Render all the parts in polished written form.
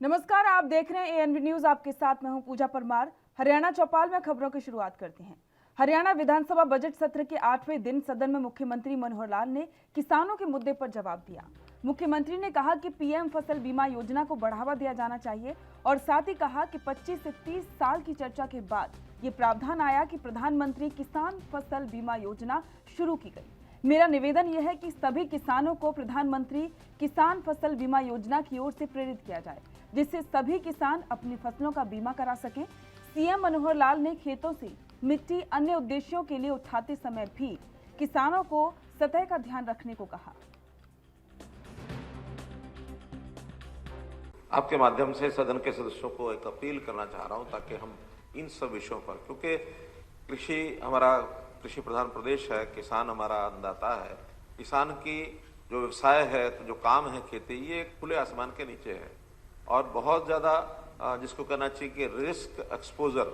नमस्कार, आप देख रहे हैं एएनबी न्यूज। आपके साथ मैं हूं पूजा परमार। हरियाणा चौपाल में खबरों की शुरुआत करते हैं। हरियाणा विधानसभा बजट सत्र के 8वें दिन सदन में मुख्यमंत्री मनोहर लाल ने किसानों के मुद्दे पर जवाब दिया। मुख्यमंत्री ने कहा कि पीएम फसल बीमा योजना को बढ़ावा दिया जाना चाहिए और साथ ही कहा कि 25 से 30 साल की चर्चा के बाद ये प्रावधान आया कि प्रधानमंत्री किसान फसल बीमा योजना शुरू की गई। मेरा निवेदन यह है कि सभी किसानों को प्रधानमंत्री किसान फसल बीमा योजना की ओर से प्रेरित किया जाए, जिससे सभी किसान अपनी फसलों का बीमा करा सकें। सीएम मनोहर लाल ने खेतों से मिट्टी अन्य उद्देश्यों के लिए उठाते समय भी किसानों को सतह का ध्यान रखने को कहा। आपके माध्यम से सदन के सदस्यों को एक अपील करना चाह रहा हूं ताकि हम इन सब विषयों पर, क्योंकि कृषि हमारा कृषि प्रधान प्रदेश है, किसान हमारा अन्नदाता है, किसान की जो व्यवसाय है, तो जो काम है खेती, ये खुले आसमान के नीचे है और बहुत ज़्यादा जिसको कहना चाहिए कि रिस्क एक्सपोजर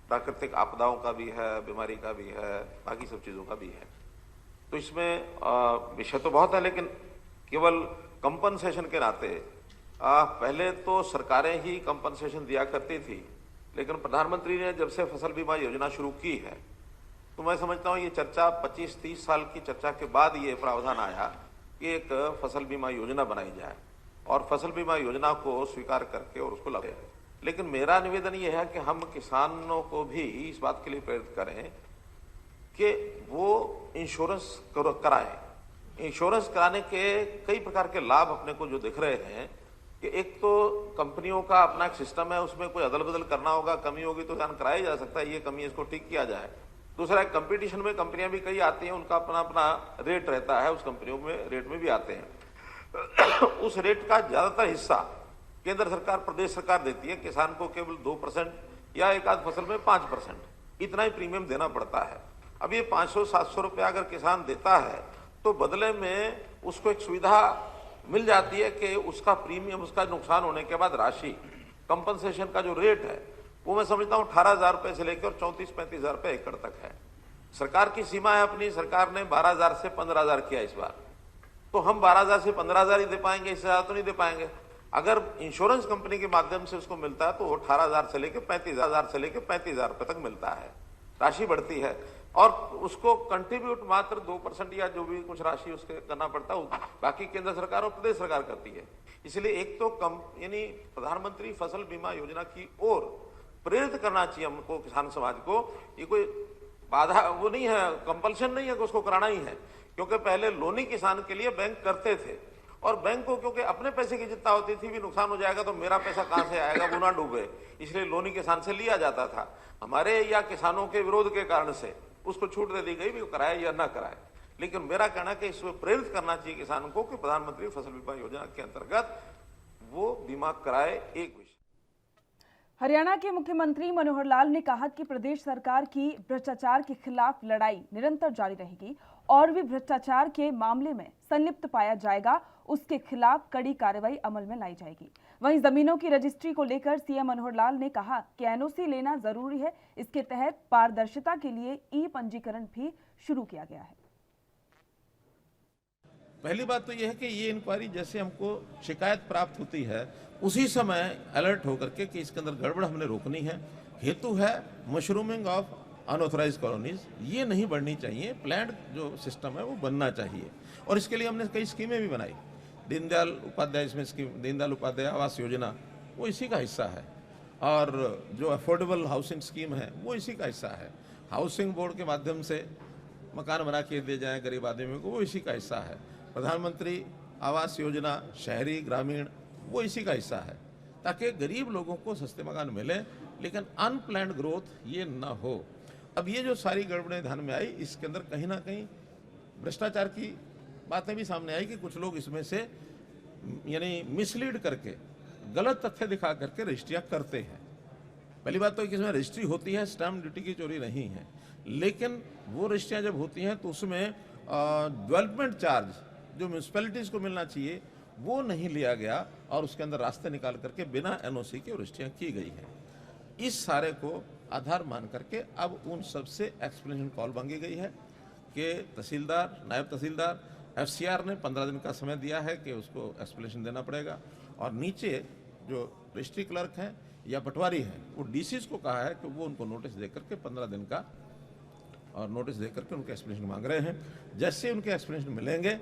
प्राकृतिक आपदाओं का भी है, बीमारी का भी है, बाकी सब चीज़ों का भी है। तो इसमें विषय तो बहुत है, लेकिन केवल कंपनसेशन के नाते पहले तो सरकारें ही कंपनसेशन दिया करती थी, लेकिन प्रधानमंत्री ने जब से फसल बीमा योजना शुरू की है तो मैं समझता हूँ ये चर्चा 25-30 साल की चर्चा के बाद ये प्रावधान आया कि एक फसल बीमा योजना बनाई जाए और फसल बीमा योजना को स्वीकार करके और उसको लागू। लेकिन मेरा निवेदन ये है कि हम किसानों को भी इस बात के लिए प्रेरित करें कि वो इंश्योरेंस कराएं। इंश्योरेंस कराने के कई प्रकार के लाभ अपने को जो दिख रहे हैं कि एक तो कंपनियों का अपना एक सिस्टम है, उसमें कोई अदल बदल करना होगा, कमी होगी तो ध्यान कराया जा सकता है, ये कमी इसको ठीक किया जाए। दूसरा, कंपटीशन में कंपनियां भी कई आती हैं, उनका अपना अपना रेट रहता है, उस कंपनियों में रेट में भी आते हैं। उस रेट का ज्यादातर हिस्सा केंद्र सरकार प्रदेश सरकार देती है, किसान को केवल 2% या एक आध फसल में 5% इतना ही प्रीमियम देना पड़ता है। अब ये 500-700 रुपया अगर किसान देता है तो बदले में उसको एक सुविधा मिल जाती है कि उसका प्रीमियम, उसका नुकसान होने के बाद राशि, कंपनसेशन का जो रेट है वो मैं समझता हूँ 18,000 रुपए से लेकर 34-35 हजार रुपए एकड़ तक है। सरकार की सीमा है अपनी, सरकार ने 12,000 से 15,000 किया इस बार, तो हम 12,000 से 15,000 ही दे पाएंगे, इससे ज्यादा तो नहीं दे पाएंगे। अगर इंश्योरेंस कंपनी के माध्यम से उसको मिलता है तो 18,000 से लेकर 35,000 रुपए तक मिलता है, राशि बढ़ती है और उसको कंट्रीब्यूट मात्र 2% या जो भी कुछ राशि उसके करना पड़ता है, बाकी केंद्र सरकार और प्रदेश सरकार करती है। इसलिए एक तो यानी प्रधानमंत्री फसल बीमा योजना की ओर प्रेरित करना चाहिए हमको, किसान समाज को। ये कोई बाधा वो नहीं है, कंपल्शन नहीं है कि उसको कराना ही है, क्योंकि पहले लोनी किसान के लिए बैंक करते थे और बैंक को क्योंकि अपने पैसे की चिंता होती थी, भी नुकसान हो जाएगा तो मेरा पैसा कहां से आएगा, वो ना डूबे, इसलिए लोनी किसान से लिया जाता था। हमारे या किसानों के विरोध के कारण से उसको छूट दे दी गई भी कराए या ना कराए। लेकिन मेरा कहना कि इसमें प्रेरित करना चाहिए किसानों को कि प्रधानमंत्री फसल बीमा योजना के अंतर्गत वो बीमा कराए। एक विषय, हरियाणा के मुख्यमंत्री मनोहर लाल ने कहा कि प्रदेश सरकार की भ्रष्टाचार के खिलाफ लड़ाई निरंतर जारी रहेगी और भी भ्रष्टाचार के मामले में संलिप्त पाया जाएगा उसके खिलाफ कड़ी कार्रवाई अमल में लाई जाएगी। वहीं जमीनों की रजिस्ट्री को लेकर सीएम मनोहर लाल ने कहा कि एनओसी लेना जरूरी है, इसके तहत पारदर्शिता के लिए ई पंजीकरण भी शुरू किया गया है। पहली बात तो यह है कि ये इंक्वायरी जैसे हमको शिकायत प्राप्त होती है उसी समय अलर्ट होकर के कि इसके अंदर गड़बड़ हमने रोकनी है। हेतु है मशरूमिंग ऑफ अनऑथराइज कॉलोनीज, ये नहीं बढ़नी चाहिए, प्लान्ड जो सिस्टम है वो बनना चाहिए। और इसके लिए हमने कई स्कीमें भी बनाई। दीनदयाल उपाध्याय, इसमें स्कीम दीनदयाल उपाध्याय आवास योजना वो इसी का हिस्सा है और जो अफोर्डेबल हाउसिंग स्कीम है वो इसी का हिस्सा है। हाउसिंग बोर्ड के माध्यम से मकान बना के दिए जाएँ गरीब आदमियों को, वो इसी का हिस्सा है। प्रधानमंत्री आवास योजना शहरी ग्रामीण वो इसी का हिस्सा है, ताकि गरीब लोगों को सस्ते मकान मिले, लेकिन अनप्लान्ड ग्रोथ ये ना हो। अब ये जो सारी गड़बड़ें ध्यान में आई, इसके अंदर कहीं ना कहीं भ्रष्टाचार की बातें भी सामने आई कि कुछ लोग इसमें से यानी मिसलीड करके गलत तथ्य दिखा करके रजिस्ट्रियाँ करते हैं। पहली बात तो कि इसमें रजिस्ट्री होती है, स्टैम्प ड्यूटी की चोरी नहीं है, लेकिन वो रजिस्ट्रियाँ जब होती हैं तो उसमें डेवलपमेंट चार्ज जो म्यूनसिपैलिटीज़ को मिलना चाहिए वो नहीं लिया गया और उसके अंदर रास्ते निकाल करके बिना एनओसी के रजिस्ट्रियाँ की गई हैं। इस सारे को आधार मान करके अब उन सब से एक्सप्लेनेशन कॉल मांगी गई है कि तहसीलदार, नायब तहसीलदार, एफसीआर ने 15 दिन का समय दिया है कि उसको एक्सप्लेनेशन देना पड़ेगा और नीचे जो रजिस्ट्री क्लर्क हैं या पटवारी हैं, वो डीसीज को कहा है कि वो उनको नोटिस दे करके 15 दिन का और नोटिस दे करके उनके एक्सप्लेनेशन मांग रहे हैं। जैसे उनके एक्सप्लेनेशन मिलेंगे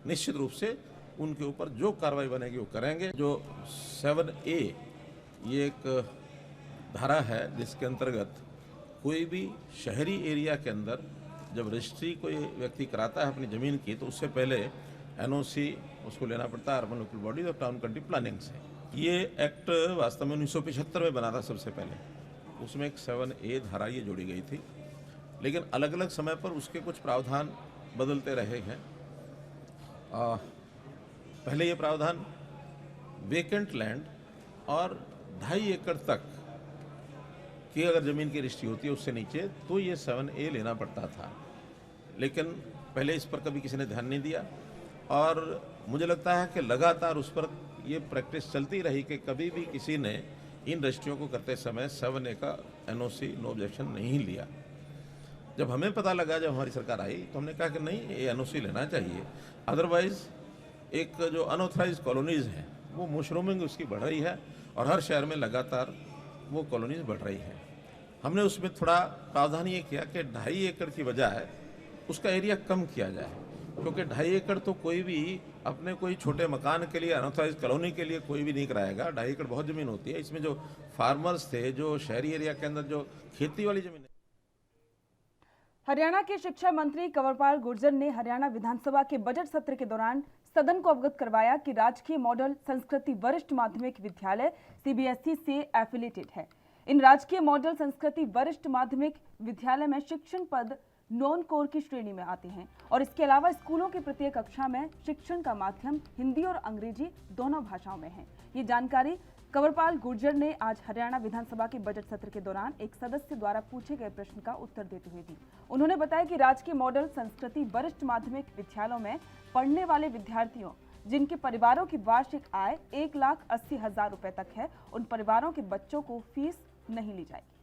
निश्चित रूप से उनके ऊपर जो कार्रवाई बनेगी वो करेंगे। जो 7A ये एक धारा है जिसके अंतर्गत कोई भी शहरी एरिया के अंदर जब रजिस्ट्री कोई व्यक्ति कराता है अपनी ज़मीन की, तो उससे पहले एनओसी उसको लेना पड़ता है अर्बन लोकल बॉडीज और टाउन कंट्री प्लानिंग से। ये एक्ट वास्तव में 1975 में बना था सबसे पहले। उसमें एक 7A धारा ये जोड़ी गई थी, लेकिन अलग अलग समय पर उसके कुछ प्रावधान बदलते रहे हैं। पहले ये प्रावधान वेकेंट लैंड और 2.5 एकड़ तक की अगर ज़मीन की रजिस्ट्री होती है उससे नीचे तो ये 7A लेना पड़ता था, लेकिन पहले इस पर कभी किसी ने ध्यान नहीं दिया और मुझे लगता है कि लगातार उस पर ये प्रैक्टिस चलती रही कि कभी भी किसी ने इन रजिस्ट्रियों को करते समय 7A का एनओसी नो ऑब्जेक्शन नहीं लिया। जब हमें पता लगा, जब हमारी सरकार आई, तो हमने कहा कि नहीं, ये एनओसी लेना चाहिए, अदरवाइज एक जो अनऑथराइज कॉलोनीज हैं वो मशरूमिंग उसकी बढ़ रही है और हर शहर में लगातार वो कॉलोनीज बढ़ रही है। हमने उसमें थोड़ा प्रावधान ये किया कि 2.5 एकड़ की बजाय उसका एरिया कम किया जाए, क्योंकि 2.5 एकड़ तो कोई भी अपने कोई छोटे मकान के लिए, अनऑथराइज कॉलोनी के लिए कोई भी नहीं कराएगा। 2.5 एकड़ बहुत ज़मीन होती है। इसमें जो फार्मर्स थे, जो शहरी एरिया के अंदर जो खेती वाली ज़मीन। हरियाणा के शिक्षा मंत्री कंवरपाल गुर्जर ने हरियाणा विधानसभा के बजट सत्र के दौरान सदन को अवगत करवाया कि राजकीय मॉडल संस्कृति वरिष्ठ माध्यमिक विद्यालय सीबीएसई से एफिलिएटेड है। इन राजकीय मॉडल संस्कृति वरिष्ठ माध्यमिक विद्यालय में शिक्षण पद नॉन कोर की श्रेणी में आते हैं और इसके अलावा स्कूलों की प्रत्येक कक्षा में शिक्षण का माध्यम हिंदी और अंग्रेजी दोनों भाषाओं में है। ये जानकारी कंवरपाल गुर्जर ने आज हरियाणा विधानसभा के बजट सत्र के दौरान एक सदस्य द्वारा पूछे गए प्रश्न का उत्तर देते हुए दी। उन्होंने बताया कि राजकीय मॉडल संस्कृति वरिष्ठ माध्यमिक विद्यालयों में पढ़ने वाले विद्यार्थियों जिनके परिवारों की वार्षिक आय 1,80,000 रुपए तक है, उन परिवारों के बच्चों को फीस नहीं ली जाएगी।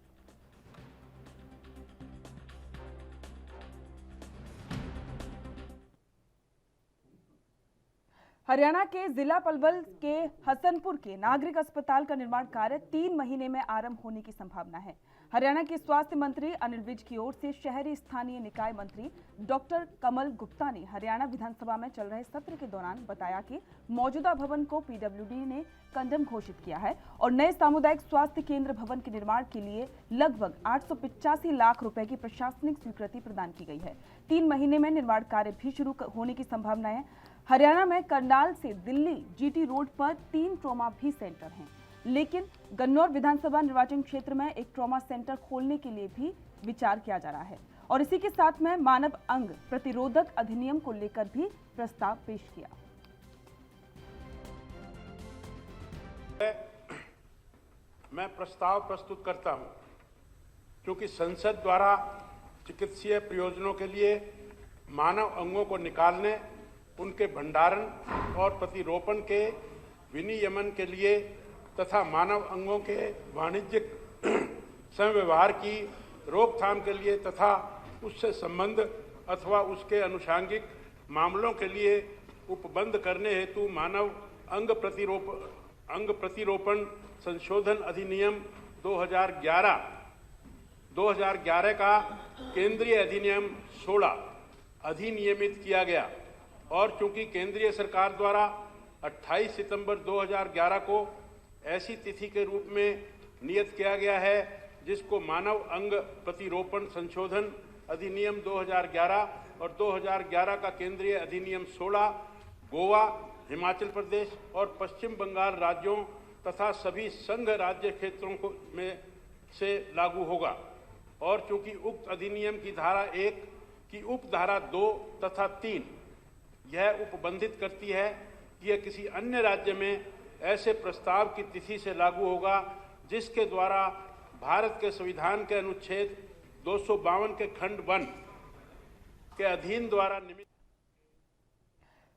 हरियाणा के जिला पलवल के हसनपुर के नागरिक अस्पताल का निर्माण कार्य 3 महीने में आरंभ होने की संभावना है। हरियाणा के स्वास्थ्य मंत्री अनिल विज की ओर से शहरी स्थानीय निकाय मंत्री डॉक्टर कमल गुप्ता ने हरियाणा विधानसभा में चल रहे सत्र के दौरान बताया कि मौजूदा भवन को पीडब्ल्यूडी ने कंडम घोषित किया है और नए सामुदायिक स्वास्थ्य केंद्र भवन के निर्माण के लिए लगभग 885 लाख रुपए की प्रशासनिक स्वीकृति प्रदान की गई है। 3 महीने में निर्माण कार्य भी शुरू होने की संभावना है। हरियाणा में करनाल से दिल्ली जीटी रोड पर 3 ट्रॉमा भी सेंटर हैं, लेकिन गन्नौर विधानसभा निर्वाचन क्षेत्र में एक ट्रॉमा सेंटर खोलने के लिए भी विचार किया जा रहा है और इसी के साथ में मानव अंग प्रतिरोधक अधिनियम को लेकर भी प्रस्ताव पेश किया। मैं प्रस्ताव प्रस्तुत करता हूं, क्योंकि संसद द्वारा चिकित्सीय प्रयोजनों के लिए मानव अंगों को निकालने, उनके भंडारण और प्रतिरोपण के विनियमन के लिए तथा मानव अंगों के वाणिज्यिक संव्यवहार की रोकथाम के लिए तथा उससे संबंध अथवा उसके अनुषांगिक मामलों के लिए उपबंध करने हेतु मानव अंग प्रतिरोपण संशोधन अधिनियम 2011 का केंद्रीय अधिनियम 16 अधिनियमित किया गया और चूंकि केंद्रीय सरकार द्वारा 28 सितंबर 2011 को ऐसी तिथि के रूप में नियत किया गया है जिसको मानव अंग प्रतिरोपण संशोधन अधिनियम 2011 और 2011 का केंद्रीय अधिनियम 16 गोवा, हिमाचल प्रदेश और पश्चिम बंगाल राज्यों तथा सभी संघ राज्य क्षेत्रों में से लागू होगा और चूंकि उक्त अधिनियम की धारा 1 की उपधारा 2 तथा 3 यह उपबंधित करती है कि यह किसी अन्य राज्य में ऐसे प्रस्ताव की तिथि से लागू होगा जिसके द्वारा भारत के संविधान के अनुच्छेद 252 के खंड 1 के अधीन द्वारा निमित।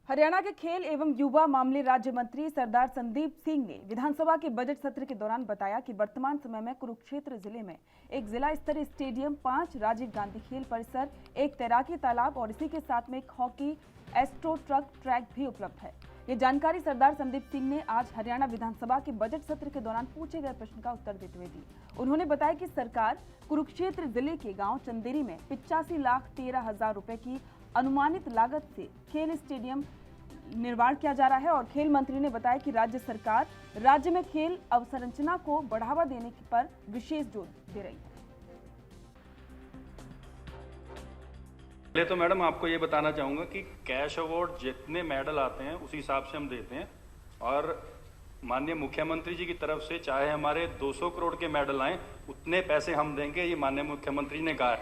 हरियाणा के खेल एवं युवा मामले राज्य मंत्री सरदार संदीप सिंह ने विधानसभा के बजट सत्र के दौरान बताया कि वर्तमान समय में कुरुक्षेत्र जिले में एक जिला स्तरीय स्टेडियम, 5 राजीव गांधी खेल परिसर, एक तैराकी तालाब और इसी के साथ में एक हॉकी एस्ट्रो ट्रक ट्रैक भी उपलब्ध है। ये जानकारी सरदार संदीप सिंह ने आज हरियाणा विधानसभा के बजट सत्र के दौरान पूछे गए प्रश्न का उत्तर देते हुए दी। उन्होंने बताया कि सरकार कुरुक्षेत्र जिले के गांव चंदेरी में 85,13,000 रुपए की अनुमानित लागत से खेल स्टेडियम निर्माण किया जा रहा है और खेल मंत्री ने बताया कि राज्य सरकार राज्य में खेल अवसंरचना को बढ़ावा देने पर विशेष जोर दे रही है। पहले तो मैडम आपको ये बताना चाहूँगा कि कैश अवार्ड जितने मेडल आते हैं उसी हिसाब से हम देते हैं और माननीय मुख्यमंत्री जी की तरफ से चाहे हमारे 200 करोड़ के मेडल आए उतने पैसे हम देंगे, ये माननीय मुख्यमंत्री ने कहा है।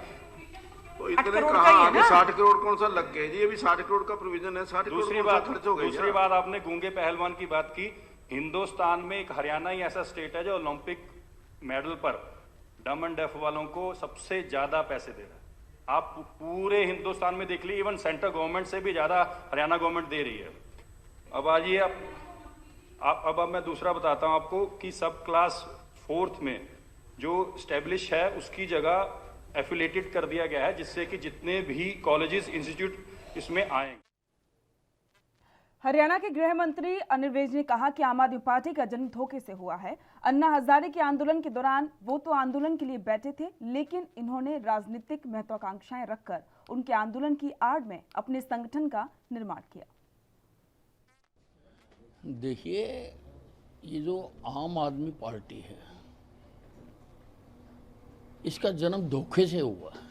तो इतने कहा आगे 60 करोड़ कौन सा लग गए जी, अभी 60 करोड़ का प्रोविजन है, 60 करोड़ खर्च हो गए। दूसरी बात आपने गूंगे पहलवान की बात की। हिंदुस्तान में एक हरियाणा ही ऐसा स्टेट है जो ओलंपिक मेडल पर डम एंड डेफ वालों को सबसे ज्यादा पैसे दे रहा है। आप पूरे हिंदुस्तान में देख लीजिए, इवन सेंट्रल गवर्नमेंट से भी ज्यादा हरियाणा गवर्नमेंट दे रही है। अब आइए अब मैं दूसरा बताता हूं आपको कि सब क्लास 4th में जो स्टैब्लिश है उसकी जगह एफिलेटेड कर दिया गया है, जिससे कि जितने भी कॉलेजेस इंस्टीट्यूट इसमें आएंगे। हरियाणा के गृह मंत्री अनिल विज ने कहा कि आम आदमी पार्टी का जन्म धोखे से हुआ है। अन्ना हजारे के आंदोलन के दौरान वो तो आंदोलन के लिए बैठे थे, लेकिन इन्होंने राजनीतिक महत्वाकांक्षाएं रखकर उनके आंदोलन की आड़ में अपने संगठन का निर्माण किया। देखिए, ये जो आम आदमी पार्टी है इसका जन्म धोखे से हुआ है।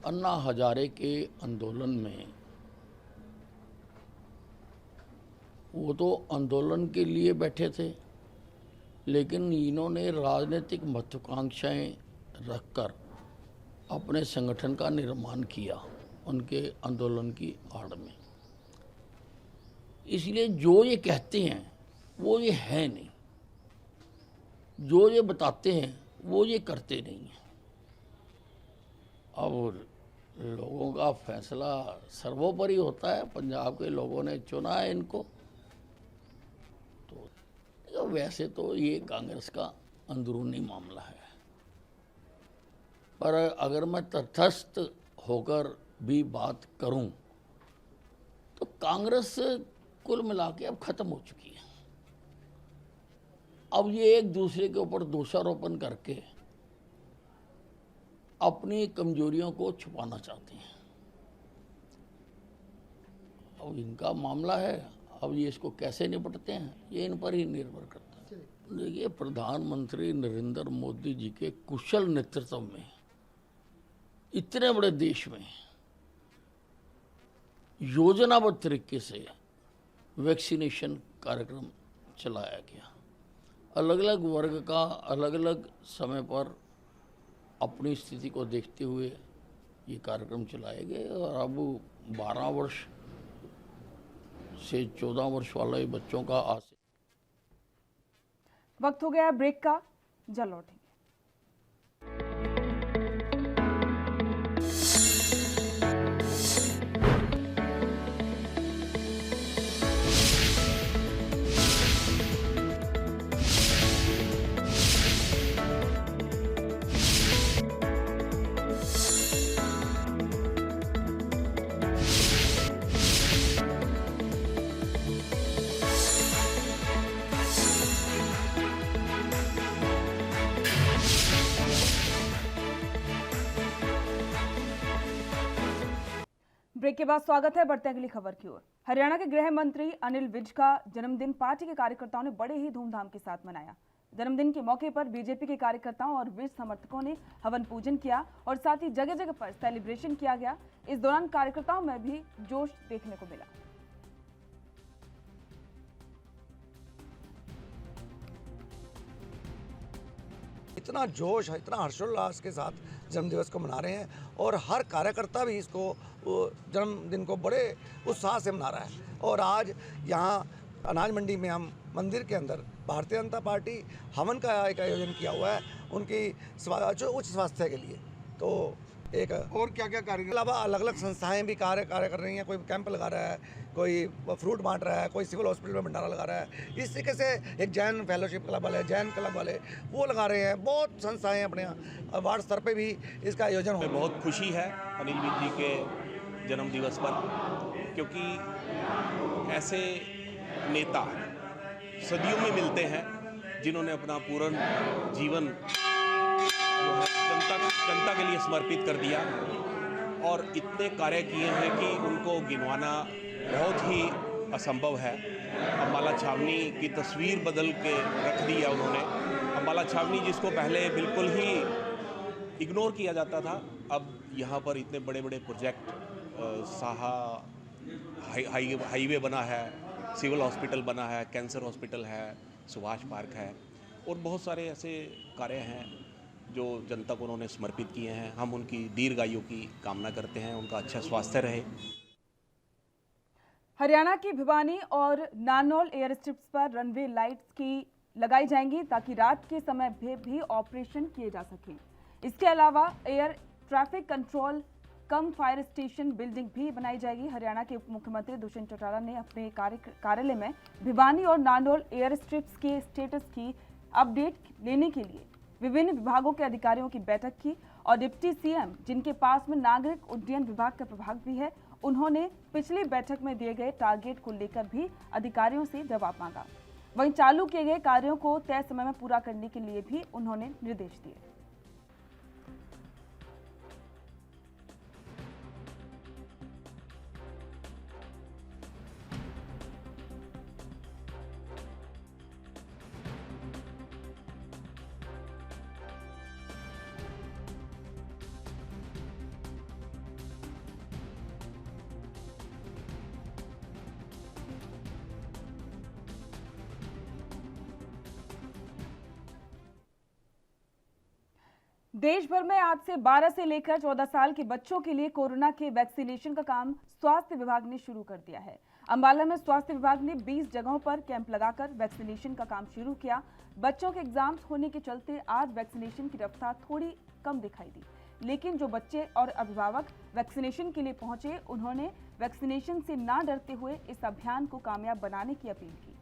अन्ना हजारे के आंदोलन में वो तो आंदोलन के लिए बैठे थे, लेकिन इन्होंने राजनीतिक महत्वाकांक्षाएं रखकर अपने संगठन का निर्माण किया उनके आंदोलन की आड़ में। इसलिए जो ये कहते हैं वो ये है नहीं, जो ये बताते हैं वो ये करते नहीं हैं। अब लोगों का फैसला सर्वोपरि होता है, पंजाब के लोगों ने चुना है इनको। तो वैसे तो ये कांग्रेस का अंदरूनी मामला है, पर अगर मैं तटस्थ होकर भी बात करूं तो कांग्रेस कुल मिला के अब खत्म हो चुकी है। अब ये एक दूसरे के ऊपर दोषारोपण करके अपनी कमजोरियों को छुपाना चाहते हैं। अब इनका मामला है, अब ये इसको कैसे निपटते हैं ये इन पर ही निर्भर करता है। देखिए, प्रधानमंत्री नरेंद्र मोदी जी के कुशल नेतृत्व में इतने बड़े देश में योजनाबद्ध तरीके से वैक्सीनेशन कार्यक्रम चलाया गया। अलग अलग वर्ग का अलग अलग समय पर अपनी स्थिति को देखते हुए ये कार्यक्रम चलाए गए और अब 12 वर्ष से 14 वर्ष वाले बच्चों का आज से। वक्त हो गया ब्रेक का, जल्द लौटेंगे। ब्रेक के बाद स्वागत है, बढ़ते हैं अगली खबर की ओर। हरियाणा के गृह मंत्री अनिल विज का जन्मदिन पार्टी के कार्यकर्ताओं ने बड़े ही धूमधाम के साथ मनाया। जन्मदिन के मौके पर बीजेपी के कार्यकर्ताओं और विज समर्थकों ने हवन पूजन किया और साथ ही जगह जगह पर सेलिब्रेशन किया गया। इस दौरान कार्यकर्ताओं में भी जोश देखने को मिला। इतना जोश, इतना हर्षोल्लास के साथ जन्मदिवस को मना रहे हैं और हर कार्यकर्ता भी इसको जन्मदिन को बड़े उत्साह से मना रहा है। और आज यहाँ अनाज मंडी में हम मंदिर के अंदर भारतीय जनता पार्टी हवन का एक आयोजन किया हुआ है उनकी उच्च स्वास्थ्य के लिए। तो एक और क्या क्या कार्य के अलावा अलग अलग संस्थाएं भी कार्य कर रही हैं। कोई कैंप लगा रहा है, कोई फ्रूट बांट रहा है, कोई सिविल हॉस्पिटल में भंडारा लगा रहा है। इस तरीके से एक जैन फेलोशिप क्लब वाले, जैन क्लब वाले वो लगा रहे हैं। बहुत संस्थाएं अपने वार्ड स्तर पे भी इसका आयोजन हो। बहुत खुशी है अनिल विज जी के जन्मदिवस पर, क्योंकि ऐसे नेता सदियों में मिलते हैं जिन्होंने अपना पूर्ण जीवन जो है जनता के लिए समर्पित कर दिया और इतने कार्य किए हैं कि उनको गिनवाना बहुत ही असंभव है। अम्बाला छावनी की तस्वीर बदल के रख दी है उन्होंने। अम्बाला छावनी जिसको पहले बिल्कुल ही इग्नोर किया जाता था, अब यहाँ पर इतने बड़े बड़े प्रोजेक्ट, साहा हाईवे बना है, सिविल हॉस्पिटल बना है, कैंसर हॉस्पिटल है, सुभाष पार्क है और बहुत सारे ऐसे कार्य हैं जो जनता को उन्होंने समर्पित किए हैं। हम उनकी दीर्घायु की कामना करते हैं, उनका अच्छा स्वास्थ्य रहे। हरियाणा की भिवानी और नारनौल एयर स्ट्रिप्स पर रनवे लाइट्स की लगाई जाएंगी ताकि रात के समय भी ऑपरेशन किए जा सकें। इसके अलावा एयर ट्रैफिक कंट्रोल कम फायर स्टेशन बिल्डिंग भी बनाई जाएगी। हरियाणा के उप मुख्यमंत्री दुष्यंत चौटाला ने अपने कार्यालय में भिवानी और नारनौल एयर स्ट्रिप्स के स्टेटस की अपडेट लेने के लिए विभिन्न विभागों के अधिकारियों की बैठक की और डिप्टी सीएम, जिनके पास में नागरिक उड्डयन विभाग का प्रभाग भी है, उन्होंने पिछली बैठक में दिए गए टारगेट को लेकर भी अधिकारियों से जवाब मांगा। वहीं चालू किए गए कार्यों को तय समय में पूरा करने के लिए भी उन्होंने निर्देश दिए। देश भर में आज से 12 से लेकर 14 साल के बच्चों के लिए कोरोना के वैक्सीनेशन का काम स्वास्थ्य विभाग ने शुरू कर दिया है। अंबाला में स्वास्थ्य विभाग ने 20 जगहों पर कैंप लगाकर वैक्सीनेशन का काम शुरू किया। बच्चों के एग्जाम्स होने के चलते आज वैक्सीनेशन की रफ्तार थोड़ी कम दिखाई दी, लेकिन जो बच्चे और अभिभावक वैक्सीनेशन के लिए पहुंचे, उन्होंने वैक्सीनेशन से ना डरते हुए इस अभियान को कामयाब बनाने की अपील की।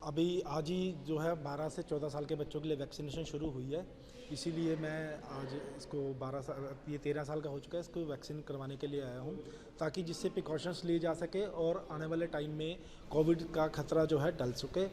अभी आज ही जो है 12 से 14 साल के बच्चों के लिए वैक्सीनेशन शुरू हुई है, इसीलिए मैं आज इसको 12 साल, ये 13 साल का हो चुका है, इसको वैक्सीन करवाने के लिए आया हूँ, ताकि जिससे प्रिकॉशंस लिए जा सके और आने वाले टाइम में कोविड का खतरा जो है टल सके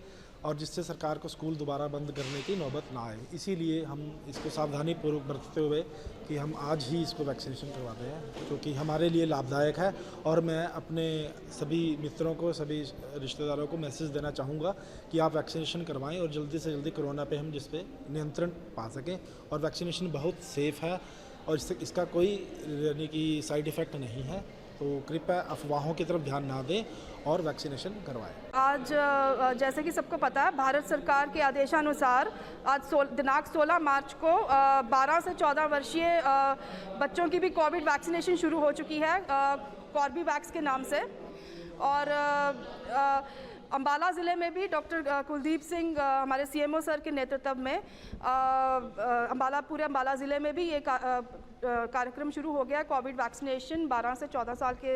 और जिससे सरकार को स्कूल दोबारा बंद करने की नौबत ना आए। इसीलिए हम इसको सावधानीपूर्वक बरतते हुए कि हम आज ही इसको वैक्सीनेशन करवाते हैं, क्योंकि हमारे लिए लाभदायक है। और मैं अपने सभी मित्रों को, सभी रिश्तेदारों को मैसेज देना चाहूँगा कि आप वैक्सीनेशन करवाएं और जल्दी से जल्दी कोरोना पे हम जिस पे नियंत्रण पा सकें। और वैक्सीनेशन बहुत सेफ़ है और इसका कोई यानी कि साइड इफ़ेक्ट नहीं है, तो कृपया अफवाहों की तरफ ध्यान ना दें और वैक्सीनेशन करवाएं। आज जैसे कि सबको पता है, भारत सरकार के आदेशानुसार आज दिनांक 16 मार्च को 12 से 14 वर्षीय बच्चों की भी कोविड वैक्सीनेशन शुरू हो चुकी है कॉर्बेवैक्स के नाम से। और अंबाला ज़िले में भी डॉक्टर कुलदीप सिंह हमारे सीएमओ सर के नेतृत्व में पूरे अंबाला ज़िले में भी ये कार्यक्रम शुरू हो गया है कोविड वैक्सीनेशन 12 से 14 साल के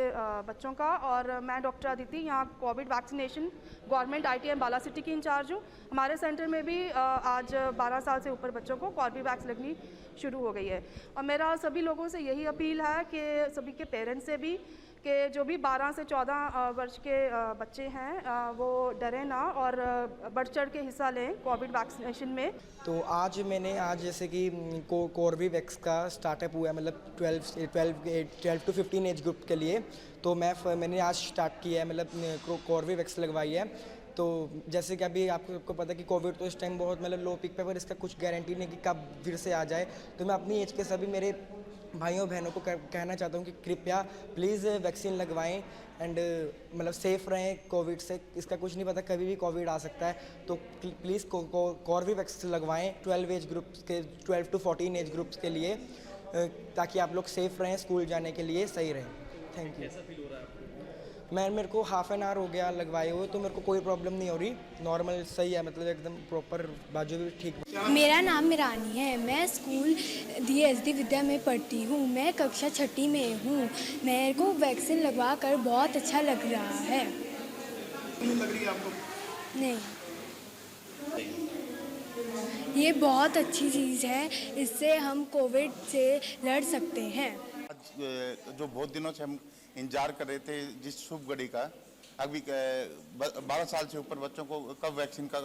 बच्चों का। और मैं डॉक्टर अदिति यहाँ Covid vaccination government ITI Ambala city की इंचार्ज हूँ। हमारे सेंटर में भी आज 12 साल से ऊपर बच्चों को कोर्बेवैक्स लगनी शुरू हो गई है। और मेरा सभी लोगों से यही अपील है कि सभी के पेरेंट्स से भी कि जो भी 12 से 14 वर्ष के बच्चे हैं वो डरें ना और बढ़ चढ़ के हिस्सा लें कोविड वैक्सीनेशन में। तो आज जैसे कि कोर्बेवैक्स का स्टार्टअप हुआ है, मतलब 12 to 15 एज ग्रुप के लिए, तो मैंने आज स्टार्ट किया है, मतलब कोर्बेवैक्स लगवाई है। तो जैसे कि अभी आपको पता है कि कोविड तो इस टाइम बहुत मतलब लो पिक पे, पर इसका कुछ गारंटी नहीं कि कब फिर से आ जाए। तो मैं अपनी एज के सभी मेरे भाइयों बहनों को कहना चाहता हूँ कि कृपया प्लीज़ वैक्सीन लगवाएं एंड मतलब सेफ़ रहें कोविड से। इसका कुछ नहीं पता, कभी भी कोविड आ सकता है, तो प्लीज़ कोर्बेवैक्स लगवाएं 12 to 14 एज ग्रुप्स के लिए, ताकि आप लोग सेफ़ रहें, स्कूल जाने के लिए सही रहें। Thank you. मेरे को हाफ एन आवर हो गया लगवाए हुए, तो मेरे को कोई प्रॉब्लम नहीं हो रही, नॉर्मल सही है, मतलब एकदम प्रॉपर बाजू भी ठीक। मेरा नाम मिरानी है, मैं स्कूल DSD विद्या में पढ़ती हूँ, मैं कक्षा 6ठी में हूँ। मेरे को वैक्सीन लगवा कर बहुत अच्छा लग रहा है। लग रही है आपको? नहीं। ये बहुत अच्छी चीज़ है, इससे हम कोविड से लड़ सकते हैं। जो बहुत दिनों से हम इंतजार कर रहे थे जिस शुभ घड़ी का, अभी 12 साल से ऊपर बच्चों को कब वैक्सीन का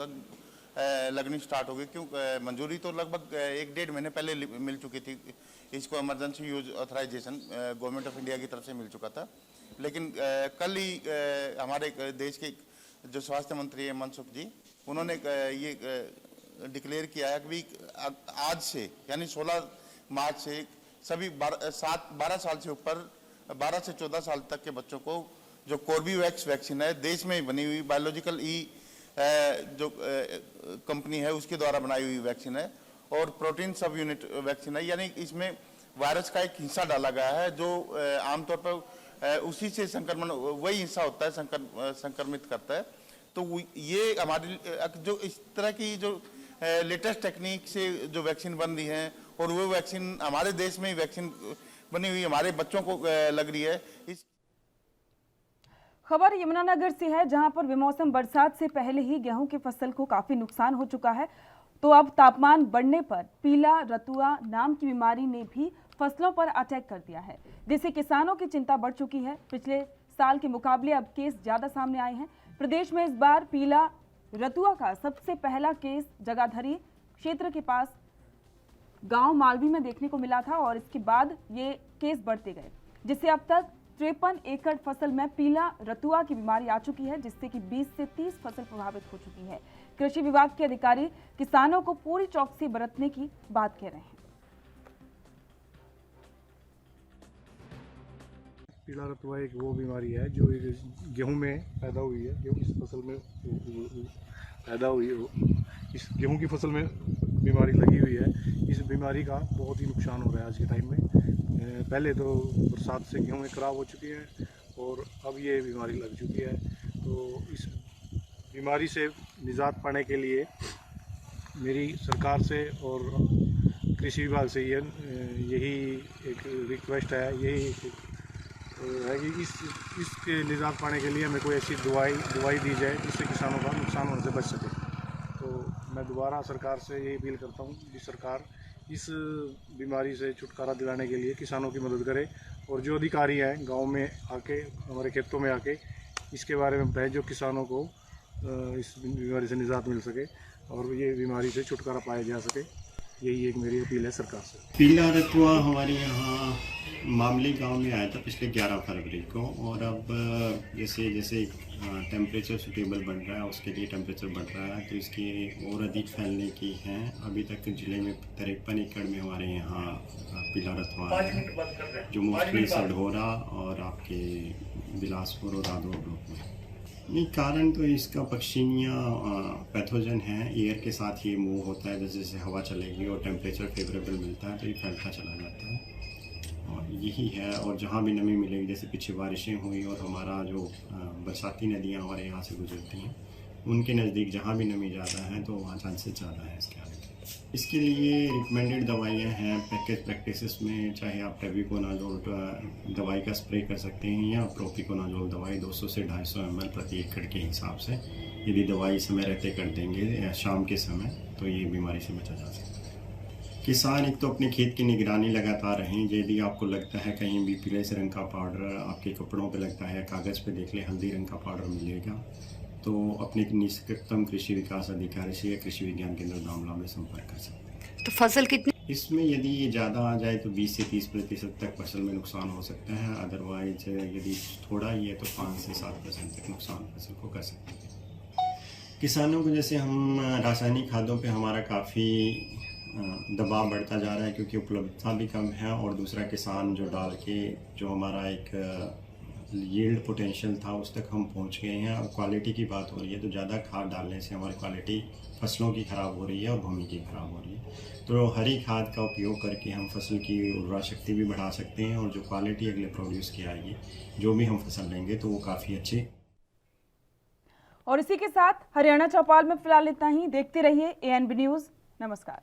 लगनी स्टार्ट होगी, क्यों मंजूरी तो लगभग 1-1.5 महीने पहले मिल चुकी थी। इसको emergency use authorisation government of India की तरफ से मिल चुका था, लेकिन कल ही हमारे देश के जो स्वास्थ्य मंत्री हैं मनसुख जी, उन्होंने ये डिक्लेयर किया है कि आज से यानी 16 मार्च से सभी 12 साल से ऊपर 12 से 14 साल तक के बच्चों को जो कोर्बेवैक्स वैक्सीन है, देश में बनी हुई बायोलॉजिकल जो कंपनी है उसके द्वारा बनाई हुई वैक्सीन है और प्रोटीन सब यूनिट वैक्सीन है, यानी इसमें वायरस का एक हिस्सा डाला गया है जो आमतौर पर उसी से संक्रमण वही हिस्सा होता है संक्रमित करता है। तो ये हमारी जो इस तरह की जो लेटेस्ट टेक्निक से जो वैक्सीन बन रही है और वो वैक्सीन हमारे देश में ही वैक्सीन बनी हुई हमारे बच्चों को लग रही है। इस खबर यमुनानगर से है, जहां पर बेमौसम बरसात से पहले ही गेहूं की फसल को काफी नुकसान हो चुका है। तो अब तापमान बढ़ने पर पीला रतुआ नाम की बीमारी ने भी फसलों पर अटैक कर दिया है, जिससे किसानों की चिंता बढ़ चुकी है। पिछले साल के मुकाबले अब केस ज्यादा सामने आए हैं। प्रदेश में इस बार पीला रतुआ का सबसे पहला केस जगाधरी क्षेत्र के पास गांव मालवी में देखने को मिला था और इसके बाद ये केस बढ़ते गए, जिससे अब तक 53 एकड़ फसल में पीला रतुआ की बीमारी आ चुकी है, जिससे कि 20 से 30 फसल प्रभावित हो चुकी है। कृषि विभाग के अधिकारी किसानों को पूरी चौकसी बरतने की बात कह रहे हैं। पीला रतुआ एक वो बीमारी है जो गेहूं में पैदा हुई है, जो इस फसल में पैदा हुई हो, इस गेहूं की फसल में बीमारी लगी हुई है। इस बीमारी का बहुत ही नुकसान हो रहा है आज के टाइम में। पहले तो बरसात से गेहूँ खराब हो चुकी है और अब ये बीमारी लग चुकी है। तो इस बीमारी से निजात पाने के लिए मेरी सरकार से और कृषि विभाग से यही एक रिक्वेस्ट है, यही है कि इसके निजात पाने के लिए हमें कोई ऐसी दवाई दी जाए जिससे किसानों का नुकसान होने से बच सके। तो मैं दोबारा सरकार से यही अपील करता हूँ कि सरकार इस बीमारी से छुटकारा दिलाने के लिए किसानों की मदद करे और जो अधिकारी हैं गांव में आके हमारे खेतों में आके इसके बारे में बताएं, जो किसानों को इस बीमारी से निजात मिल सके और ये बीमारी से छुटकारा पाया जा सके। यही एक मेरी अपील है सरकार से। पीला रतुआ हमारे यहाँ मामली गांव में आया था पिछले 11 फरवरी को, और अब जैसे जैसे टेम्परेचर सूटेबल बढ़ रहा है, उसके लिए टेम्परेचर बढ़ रहा है, तो इसकी और अधिक फैलने की है। अभी तक जिले में 53 एकड़ में हमारे यहाँ पीला रतुआ है, जो मोस्टली सढौरा और आपके बिलासपुर और आदौर ब्लॉक में। नहीं, कारण तो इसका पक्षिनिया पैथोजन है, एयर के साथ ये मूव होता है। जैसे जैसे हवा चलेगी और टेम्परेचर फेवरेबल मिलता है तो ये फैलता चला जाता है, और यही है। और जहाँ भी नमी मिलेगी, जैसे पीछे बारिशें हुई और हमारा जो बरसाती नदियाँ हमारे यहाँ से गुजरती हैं, उनके नज़दीक जहाँ भी नमी ज़्यादा है तो वहाँ चांसेस ज़्यादा है इसके आने के। इसके लिए रिकमेंडेड दवाइयाँ हैं पैकेज प्रैक्टिसेस में, चाहे आप टेबिकोनाजोल दवाई का स्प्रे कर सकते हैं या प्रोपिकोनाजोल दवाई 200 से 250 ml प्रति एकड़ के हिसाब से यदि दवाई समय रहते कर देंगे या शाम के समय, तो ये बीमारी से बचा जा सकता है। किसान एक तो अपने खेत की निगरानी लगातार रहें। यदि आपको लगता है कहीं भी पीले से रंग का पाउडर आपके कपड़ों पे लगता है, कागज़ पे देख ले हल्दी रंग का पाउडर मिलेगा, तो अपने निकटतम कृषि विकास अधिकारी से या कृषि विज्ञान केंद्र दामला में संपर्क कर सकते हैं। तो फसल कितनी इसमें यदि ये ज़्यादा आ जाए तो 20 से 30% तक फसल में नुकसान हो सकता है। अदरवाइज यदि थोड़ा ही है तो 5 से 7% तक नुकसान फसल को कर सकते हैं। किसानों को जैसे हम रासायनिक खादों पे हमारा काफ़ी दबाव बढ़ता जा रहा है, क्योंकि उपलब्धता भी कम है, और दूसरा किसान जो डाल के जो हमारा एक यील्ड पोटेंशियल था उस तक हम पहुंच गए हैं। अब क्वालिटी की बात हो रही है तो ज़्यादा खाद डालने से हमारी क्वालिटी फसलों की ख़राब हो रही है और भूमि की ख़राब हो रही है। तो हरी खाद का उपयोग करके हम फसल की उर्वरा शक्ति भी बढ़ा सकते हैं, और जो क्वालिटी अगले प्रोड्यूस की आएगी, जो भी हम फसल लेंगे तो वो काफ़ी अच्छी। और इसी के साथ हरियाणा चौपाल में फिलहाल इतना ही। देखते रहिए ANB न्यूज़। नमस्कार।